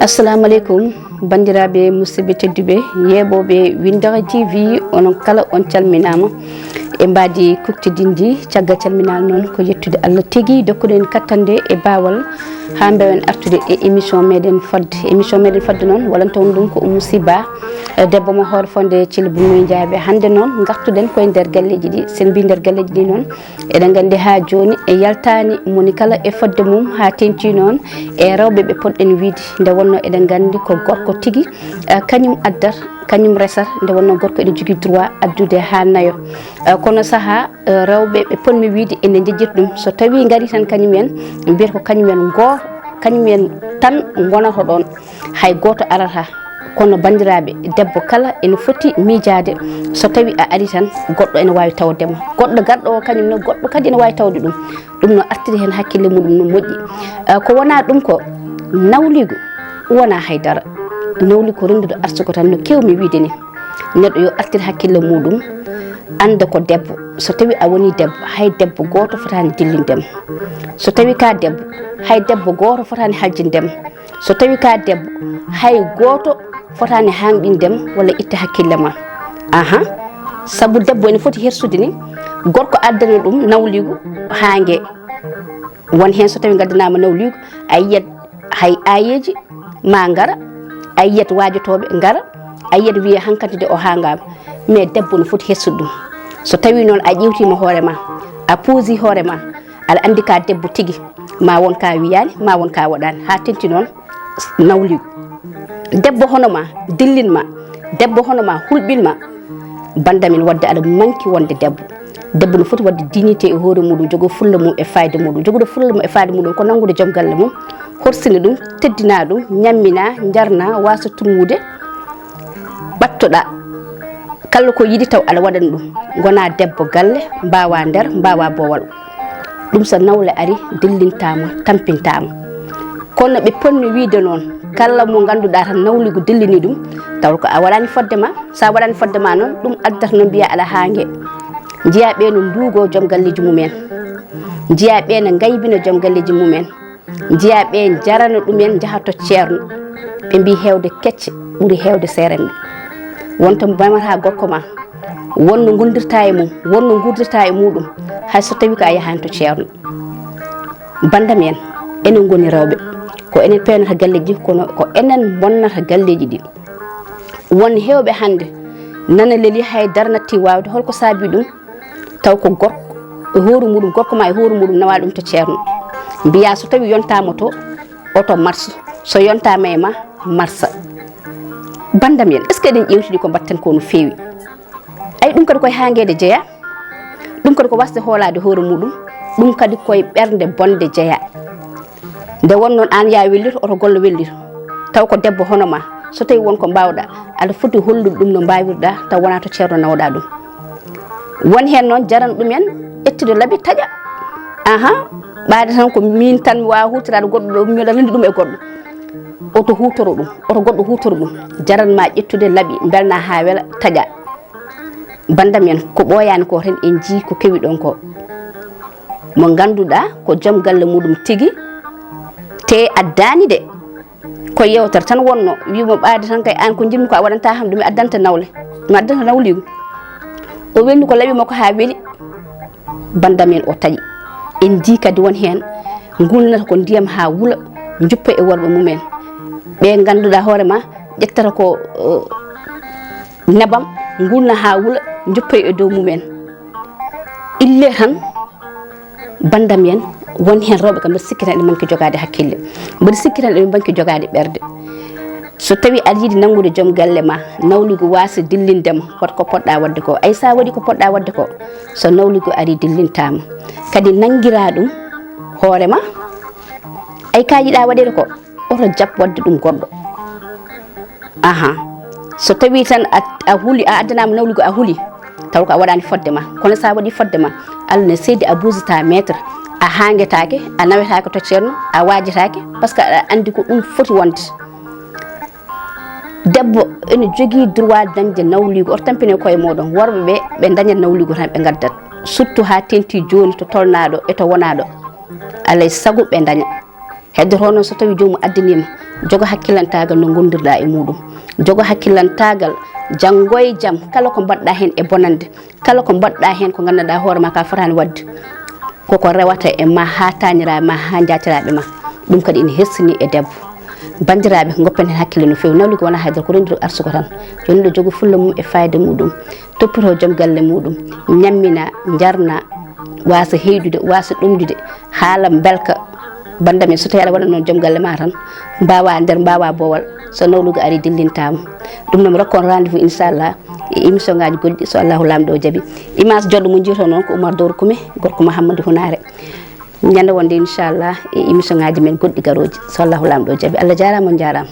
assalamu alaikum bandirabe musidɓe tedduɓe yeɓoɓe Windara TV onon kala on calminama e mbadi kuktidindi caggal calminal noon ko yettude Allah tigui dokkuɗen kattande e bawal ha mbawen artude e émission meɗen fadde noon walanton ɗum ko musiba debbo mo hoore fonde Thily Boumy Diaby hande noon gartuɗen koye nder galleji ɗi sen mbi nder galleji ɗi noon eɗen gandi ha joni e yaltani moni kala e fodde mum ha tenti noon e rewɓe ɓe podɗen wiide nde wonno eɗen gandi ko gorko tigui kañum addata kañum resat nde wonno gorko ene jogui droit addude ha nayo kono saaha rewɓe ɓe ponmi wiide ene jejjita ɗum so tawi gaari tan kañumen mbiyata ko kañumen goto kañumen tan gonata ɗon hay goto arata kono bandiraɓe debbo kala ene foti miijade so tawi a ari tan goɗɗo ene wawi tawdema goɗɗo garɗo o kañum ne goɗɗo kadi ene wawi tawde ɗum no artiri hen hakkille muɗum no moƴƴi ko wona ɗum ko nawligo wona haydara nawli ko rendude arsugo tan no kewmi wiide ni neɗɗo yo artir hakkille muɗum anda ko debbo so tawi a woni debbo hay debbo goto fotani dillindema so tawi ka debbo hay debbo goto fotani haljindema so tawi ka debbo hay goto fotani hanɓindema walla itta hakkille ma saabu debbo ene foti hersude ni gorko addana ɗum nawligo hangue won hen so tawi gaddanama nawligo a yiyat hay ayeji ma gara a yiyat wajotoɓe gara a yiyat wiya hankkadi de o hangama mais debbo no foti hersude ɗum so tawi noon a ƴewtima hoorema a poosi hoorema aɗa andi ka debbo tigui ma won ka wiyani ma won ka waɗani ha tenti noon nawligo debbo honoma dillinma debbo honoma hulɓinma bandamin wadde aɗa manki wonde debbo no foti wadde dignité e hoore muɗum jogo fulla mum e fayde muɗum joguɗo fulla mum e fayde muɗum ko nangude joom galle mum horsini ɗum teddina ɗum ñammina jarna wasa tummude ɓattoɗa kala ko yiɗi taw aɗa waɗana ɗum gona debbo galle mbawa nder mbawa bowal ɗum so nawle ari dillintama tampintama kono ɓe ponni wiide noon kala mo ganduɗa tan nawligo dillini ɗum taw ko a waɗani fodde ma sa waɗani fodde ma noon ɗum addata no mbiya aɗa hangue jiya ɓe no ndugo joom galleji mumen jiya ɓe no gaybina joom galleji mumen jiya ɓe jarana ɗumen jahato ceerno ɓe mbi hewde kecce ɓuuri hewde serenɓe wonto mamata gorko ma wonno gondirta e mum wonno gurdirta e muɗum hay so tawi ko a yahani to ceerno bandam en enen goni rewɓe ko enen pewnata galleji kono ko enen bonnata galleji ɗi won hewɓe hande nana leeli hay darnatti wawde holko saabi ɗum taw ko gorko e hoore muɗum gorko ma e hoore muɗum nawa ɗum to ceerno mbiya so tawi yontama to oto marche so yontama e ma marsa bandam en est ce que eɗen ƴewtidi ko mbatten ko no fewi ay ɗum kadi koye hanguede jeeya ɗum kadi ko wasde hoolade hoore muɗum ɗum kadi koye ɓerde bonde jeeya nde won noon an ya wellito oto gollo wellito taw ko debbo honoma so tawi wonko mbawɗa aɗa foti hollude ɗum no mbawirɗa taw wona to ceerno nawɗa ɗum won hen noon jarana ɗumen ettude laabi taaƴa ɓaade tan ko min tan mi wawa hutorade goɗɗo ɗo miɗa rendi ɗum e goɗɗo oto hutoro ɗum oto goɗɗo hutoro ɗum jaranma ƴettude laaɓi belna ha weela taaƴa bandam en ko ɓooyani ko tan en jii ko kewi ɗon ko mo ganduɗa ko joom galle muɗum tigui te addani de ko yewtere tan wonno wimo ɓaade tan kay an ko jinmi ko a waɗanta ham ɗum mi addanta nawle mi addanta nawligo o welni ko laaɓi makko ha weeli bandam en o taaƴi en di kadi won hen gulnata ko ndiyam ha wuula juppa e worɓe mumen ɓe ganduɗa hoorema ƴettata ko nebam gulna ha wuula juppa e dow mumen ille tan bandam en won hen rewɓe kam mbeɗa sikki tan eɗen manki jogade hakkille mbeɗa sikki tan eɗen manki jogade ɓerde so tawi aɗa yiiɗi nangude joom galle ma nawligo wasa dillindema wat ko poɗɗa wadde ko ay sa waɗi ko poɗɗa wadde ko so nawligo ari dillintama kadi nanguira ɗum hoorema ay ka yiiɗa waɗede ko oto jab wadde ɗum goɗɗo so tawi tan a huuli a addanama nawligo a huuli taw ko a waɗani fodde ma kono sa waɗi fodde ma Allah ne seedi a busata maître a hanguetake a nawetake to ceerno a wajitake par ce que aɗa andi ko ɗum foti wonde debbo ene jogui droit dañde nawligo oto tampine koye moɗon worɓe ɓe dañat nawligo tan ɓe gaddat surtout ha tenti joni to tolnaɗo e to wonaɗo alay sago ɓe daña heddoto noon so tawi jomum addinima jogo hakkillantagal no gondirɗa e muɗum jogo hakkillantagal janggo e jaam kala ko mbaɗɗa hen e bonande kala ko mbaɗɗa hen ko gandanɗa hoorema ka fotani wadde koko rewata e ma ha tañiraɓe ma ha jatiraɓe ma ɗum kadi ene hersini e debbo bandiraɓe goppen hen hakkille no fewi nawli ko wona haydara ko rendido arsugo tan joni ɗo jogo fulla mum e fayida muɗum toppito joom galle muɗum ñammina jarna wasa heydude wasa ɗumdude haala belka bandamen so tawi aɗa waɗa noon joom galle ma tan mbawa nder mbawa bowal so nawlugo ari dillintama ɗum noon mi rokkon rendez-vous inchallah e émission ngaji goɗɗi so allahu lamɗo o jaaɓi image joɗɗo mo jiito noon ko Oumar Doro Koumé gorko Mouhamadou Hounare ñande wonde inchallah e émission ngaji men goɗɗi garoji so allahu lamɗo o jaaɓi Allah jarama on jarama